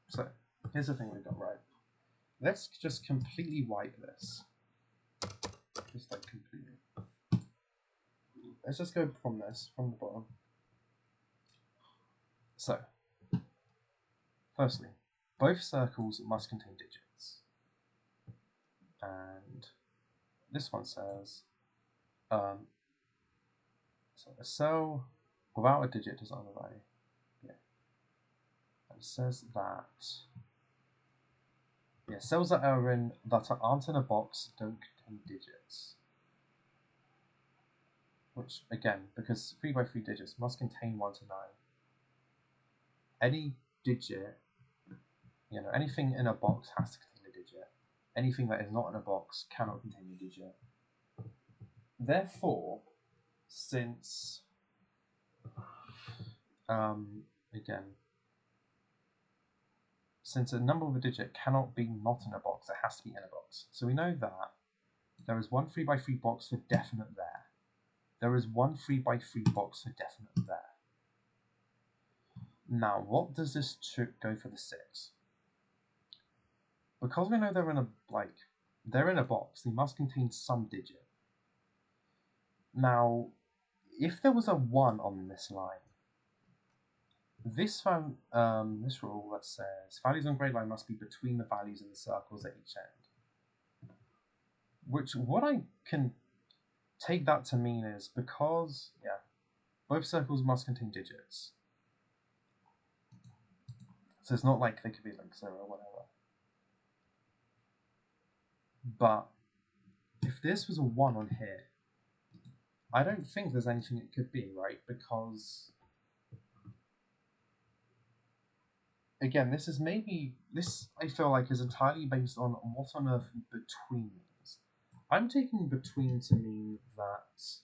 So, here's the thing we got right. Let's just completely wipe this. Just like completely. Let's just go from this, from the bottom. So, firstly, both circles must contain digits. And this one says, so a cell without a digit does not have a value. Yeah. And it says that cells that aren't in a box don't contain digits. Which again, because 3 by 3 digits must contain 1 to 9. Any digit, anything in a box has to contain a digit. Anything that is not in a box cannot contain a digit. Therefore, since since a number with a digit cannot be not in a box, it has to be in a box. So we know that there is one 3 by 3 box for definite there. There is one 3 by 3 box for definite there. Now, what does this go for the 6? Because we know they're in a box, they must contain some digit. Now, if there was a 1 on this line, this rule that says values on grade line must be between the values in the circles at each end. Which, what I can take that to mean is because, both circles must contain digits. So it's not like they could be like 0 or whatever. But if this was a 1 on here, I don't think there's anything it could be, right? Because, again, this I feel like is entirely based on what on earth between means. I'm taking between to mean that,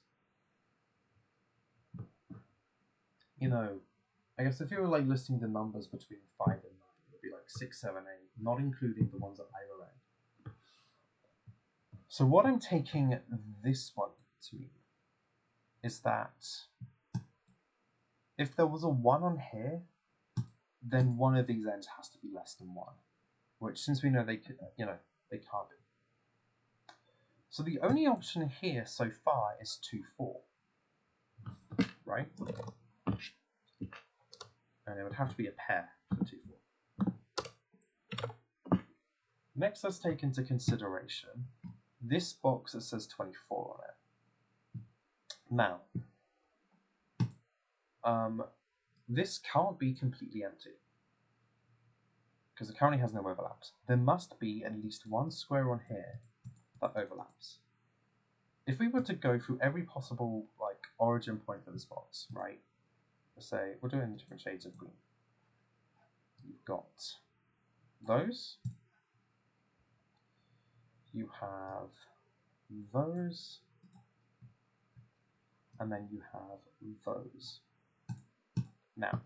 I guess if you were like listing the numbers between 5 and 9, it would be like 6, 7, 8, not including the ones at either end. So what I'm taking this one to mean is that if there was a 1 on here, then one of these ends has to be less than 1, which since we know they can't be. So the only option here so far is 2, 4, right? And it would have to be a pair for 2, 4. Next, let's take into consideration this box that says 24 on it. Now, this can't be completely empty because it currently has no overlaps. There must be at least one square on here that overlaps. If we were to go through every possible origin point for this box, right? Let's say we're doing different shades of green. You've got those. You have those. And then you have those. Now,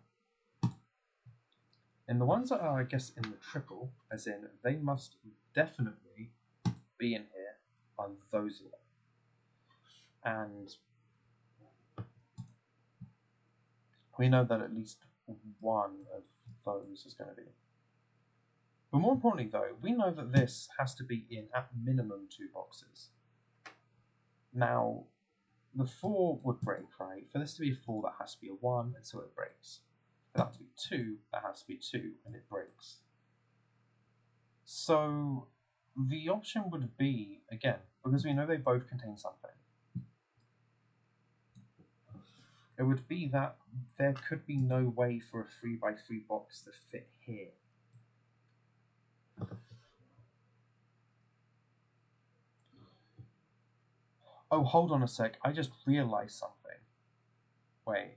in the ones that are, I guess, in the triple, as in they must definitely be in here, are those ones. And we know that at least one of those is going to be. But more importantly, though, we know that this has to be in at minimum 2 boxes. Now, the 4 would break, right? For this to be a 4, that has to be a 1, and so it breaks. For that to be 2, that has to be 2, and it breaks. So the option would be, again, because we know they both contain something, it would be that there could be no way for a 3 by 3 box to fit here. Oh, hold on a sec. I just realized something. Wait.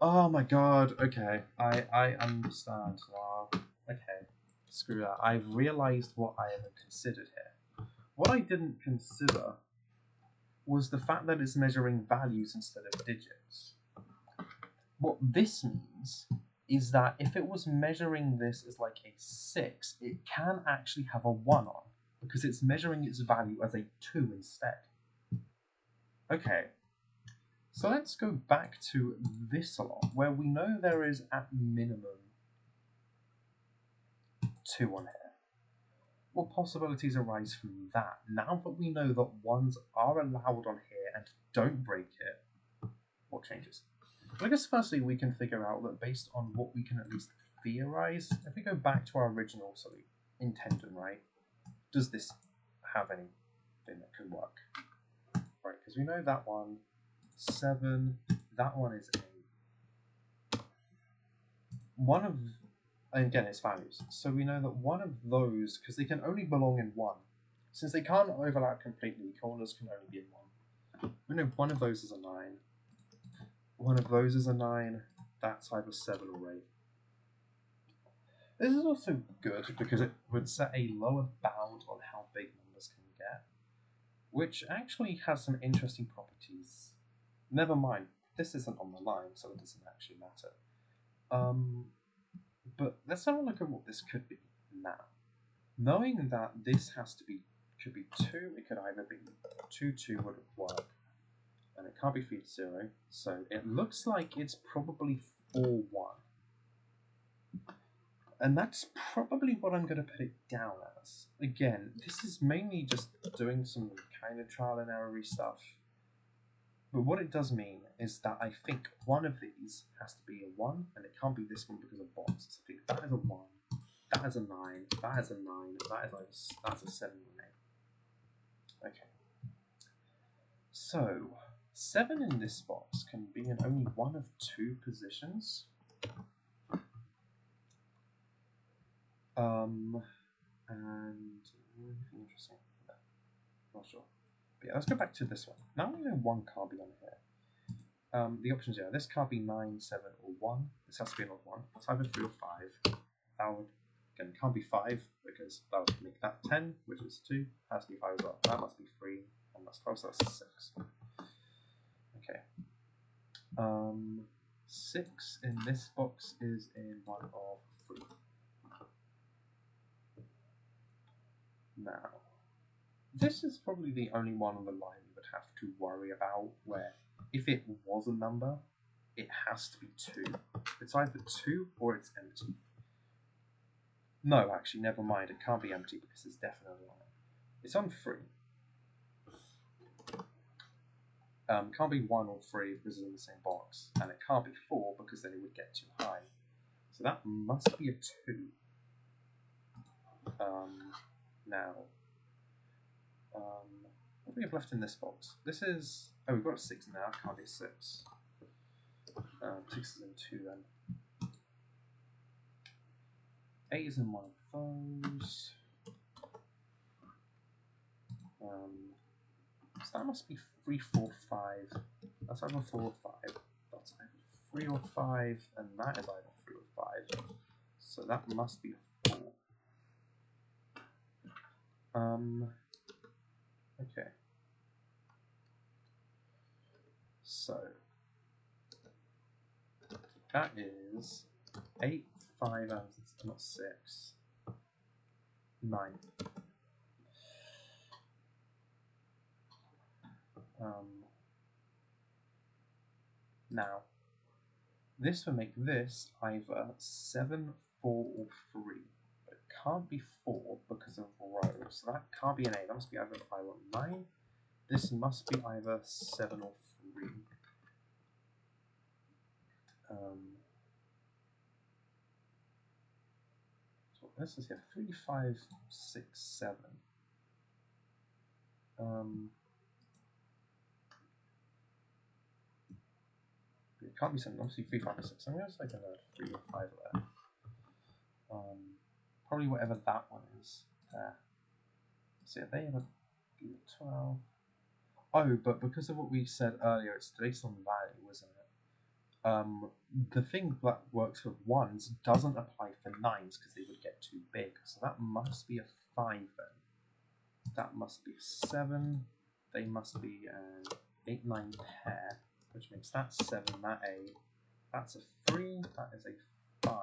Oh my god. Okay. I understand now. Okay. Screw that. I've realized what I haven't considered here. What I didn't consider was the fact that it's measuring values instead of digits. What this means is that if it was measuring this as like a 6, it can actually have a 1 on, because it's measuring its value as a 2 instead. Okay, So let's go back to this lot, where we know there is at minimum 2 on here. What possibilities arise from that? Now that we know that 1s are allowed on here and don't break it, what changes? I guess firstly we can figure out that based on what we can at least theorize, if we go back to our original sort of intention, right? Does this have anything that can work? Right, because we know that one, 7, that one is 8. One of, and again, it's values. So we know that one of those, because they can only belong in 1, since they can't overlap completely, corners can only be in 1. We know one of those is a 9. One of those is a 9. That's either 7 or 8. This is also good because it would set a lower bound on how big numbers can get, which actually has some interesting properties. Never mind, this isn't on the line, so it doesn't actually matter. But let's have a look at what this could be now. Knowing that this could be 2, it could either be 2, 2 would work, and it can't be feed 0, so it looks like it's probably 4, 1. And that's probably what I'm going to put it down as. Again, this is mainly just doing some kind of trial and error stuff. But what it does mean is that I think one of these has to be a 1, and it can't be this one because of bonds. So I think that is a 1, that is a 9, that is a 9, that's a 7 or 8. Okay. So, 7 in this box can be in only one of 2 positions. And anything interesting? No, not sure. But yeah, let's go back to this one. Now we know 1 can't be on here. The options are this can't be 9, 7, or 1. This has to be an odd 1. It's either 3 or 5. That would, again, can't be 5 because that would make that 10, which is 2. Has to be 5 as well. That must be 3, and that's 12, so that's 6. Okay. 6 in this box is in one of 3. Now, this is probably the only one on the line you would have to worry about where if it was a number, it has to be 2. It's either 2 or it's empty. No, actually, never mind. It can't be empty because it's definitely on it. It's on 3. Can't be 1 or 3 because it's in the same box. And it can't be 4 because then it would get too high. So that must be a 2. Now, what do we have left in this box? This is... Oh, we've got a 6 now. Can't be a 6. 6 is in 2 then. 8 is in one of those. So that must be 3, 4, 5. That's either 4 or 5. That's either 3 or 5, and that is either 3 or 5. So that must be a 4. Okay. So that is 8, 5, and it's not 6. 9. Now, this would make this either 7, 4, or 3. But it can't be 4 because of row, so that can't be an 8. That must be either 5 or 9. This must be either 7 or 3. So this is here 3, 5, 6, 7. It can't be 7, obviously 3, 5, or 6. I'm going to say 3 or 5 there. Probably whatever that one is there. So yeah, they have a 12. Oh, but because of what we said earlier, it's based on value, isn't it? The thing that works for 1s doesn't apply for 9s because they would get too big. So that must be a 5 then. That must be a 7. They must be an 8, 9 pair, which makes that 7, that 8. That's a 3, that is a 5.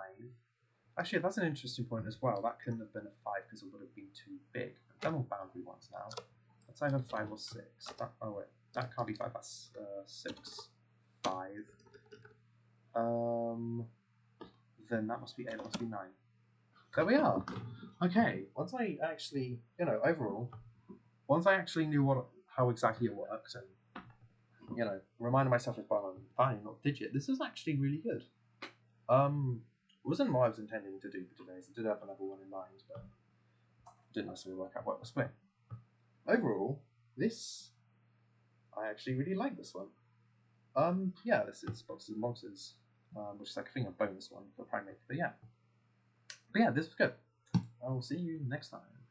Actually, that's an interesting point as well. That couldn't have been a 5 because it would have been too big. I've done all boundary ones now. That's either 5 or 6. Oh wait, that can't be 5, that's 6. 5. Then that must be 8, that must be 9. There we are. Okay, once I actually, overall, once I actually knew how exactly it works and, reminded myself of fine, not digit, this is actually really good. It wasn't what I was intending to do for today's. I did have another one in mind, but didn't necessarily work out what was split. Overall, I actually really like this one. Yeah, this is Boxes and Monsters, which is like I think a bonus one for Primate. But yeah, this was good. I will see you next time.